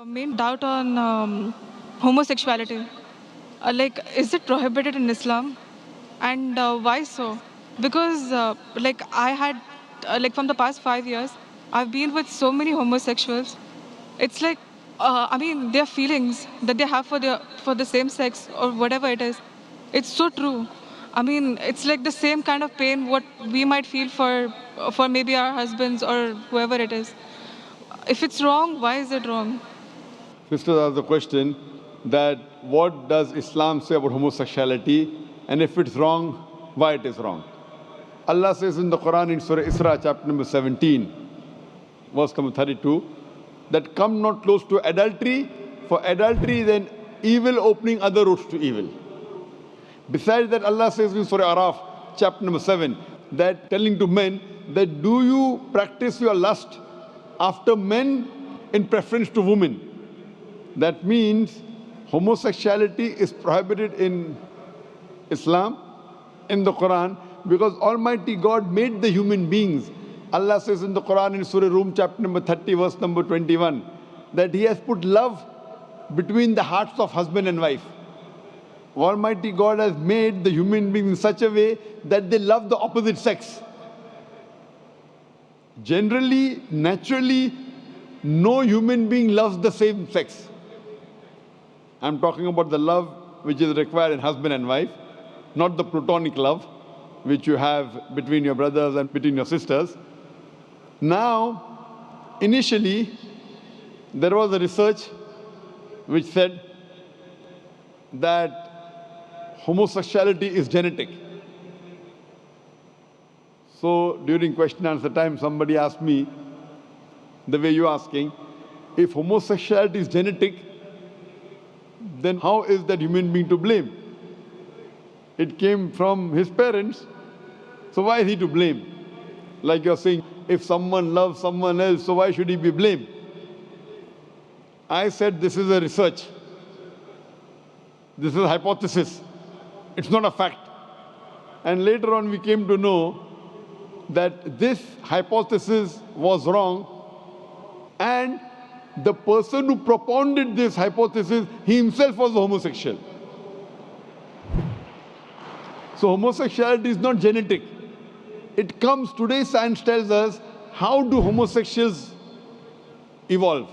Main doubt on homosexuality. Is it prohibited in Islam? And why so? Because, I had, from the past 5 years, I've been with so many homosexuals. It's their feelings that they have for the same sex or whatever it is. It's so true. It's like the same kind of pain what we might feel for maybe our husbands or whoever it is. If it's wrong, why is it wrong? Sisters asked the question that what does Islam say about homosexuality, and if it's wrong, why it is wrong. Allah says in the Quran in Surah Isra chapter number 17, verse number 32, that come not close to adultery, for adultery is an evil opening other roads to evil. Besides that, Allah says in Surah Araf chapter number 7, that telling to men that do you practice your lust after men in preference to women. That means homosexuality is prohibited in Islam, in the Quran, because Almighty God made the human beings. Allah says in the Quran in Surah Rum chapter number 30 verse number 21 that He has put love between the hearts of husband and wife. Almighty God has made the human beings in such a way that they love the opposite sex. Generally, naturally, no human being loves the same sex. I'm talking about the love which is required in husband and wife, not the platonic love which you have between your brothers and between your sisters. Now, initially, there was a research which said that homosexuality is genetic. So during question and answer time, somebody asked me, the way you're asking, if homosexuality is genetic, then how is that human being to blame? It came from his parents, so why is he to blame? Like you're saying, if someone loves someone else, so why should he be blamed? I said this is a research. This is a hypothesis. It's not a fact. And later on we came to know that this hypothesis was wrong, and the person who propounded this hypothesis, he himself was a homosexual. So homosexuality is not genetic. It comes, today science tells us, how do homosexuals evolve?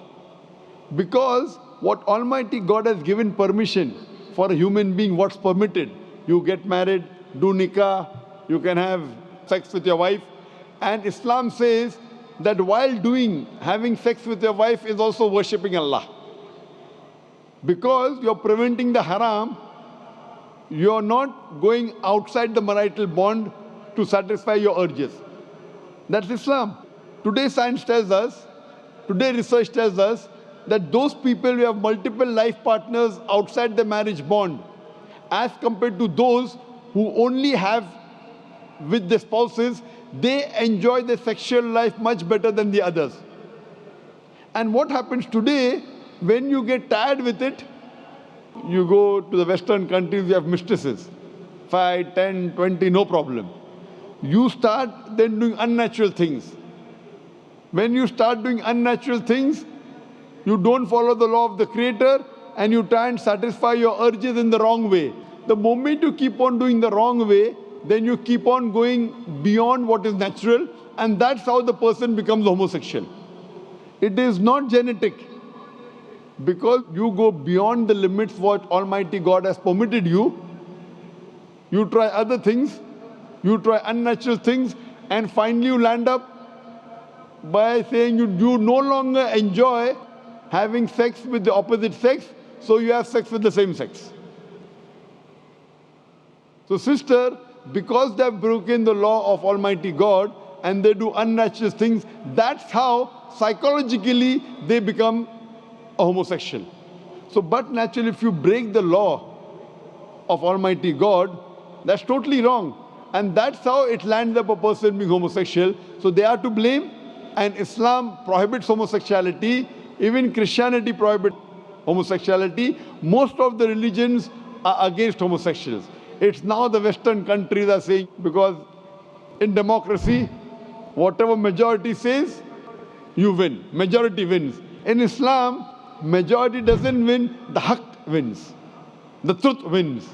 Because what Almighty God has given permission for a human being, what's permitted. You get married, do nikah, you can have sex with your wife. And Islam says that while having sex with your wife is also worshipping Allah. Because you're preventing the haram, you're not going outside the marital bond to satisfy your urges. That's Islam. Today science tells us, today research tells us that those people who have multiple life partners outside the marriage bond, as compared to those who only have with the spouses, they enjoy their sexual life much better than the others. And what happens today, when you get tired with it, you go to the Western countries, you have mistresses, 5, 10, 20, no problem. You start then doing unnatural things. When you start doing unnatural things, you don't follow the law of the Creator and you try and satisfy your urges in the wrong way. The moment you keep on doing the wrong way, then you keep on going beyond what is natural, and that's how the person becomes homosexual. It is not genetic. Because you go beyond the limits what Almighty God has permitted you, you try other things, you try unnatural things, and finally you land up by saying you no longer enjoy having sex with the opposite sex, so you have sex with the same sex. So sister, because they have broken the law of Almighty God and they do unnatural things, that's how psychologically they become a homosexual. So, but naturally, if you break the law of Almighty God, that's totally wrong. And that's how it lands up a person being homosexual. So they are to blame, and Islam prohibits homosexuality. Even Christianity prohibits homosexuality. Most of the religions are against homosexuals. It's now the Western countries are saying, because in democracy, whatever majority says, you win. Majority wins. In Islam, majority doesn't win, the haq wins. The truth wins.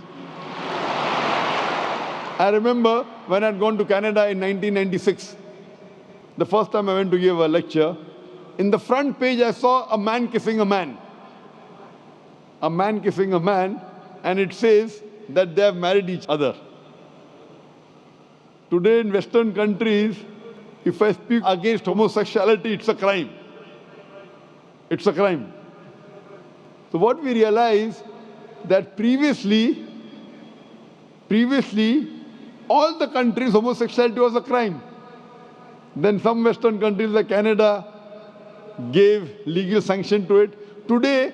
I remember when I'd gone to Canada in 1996, the first time I went to give a lecture, in the front page I saw a man kissing a man. A man kissing a man, and it says that they have married each other. Today in Western countries, if I speak against homosexuality, it's a crime. It's a crime. So what we realize that previously, all the countries, homosexuality was a crime. Then some Western countries like Canada gave legal sanction to it. Today,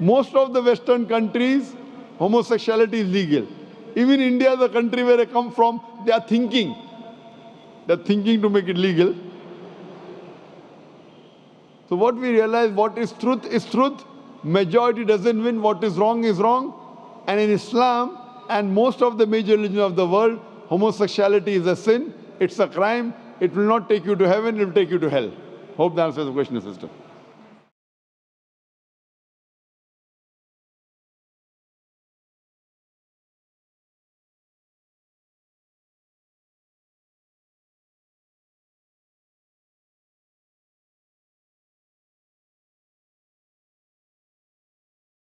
most of the Western countries, homosexuality is legal. Even India, the country where I come from, they are thinking. They're thinking to make it legal. So what we realize, what is truth. Majority doesn't win. What is wrong is wrong. And in Islam and most of the major religions of the world, homosexuality is a sin. It's a crime. It will not take you to heaven. It will take you to hell. Hope that answers the question, sister.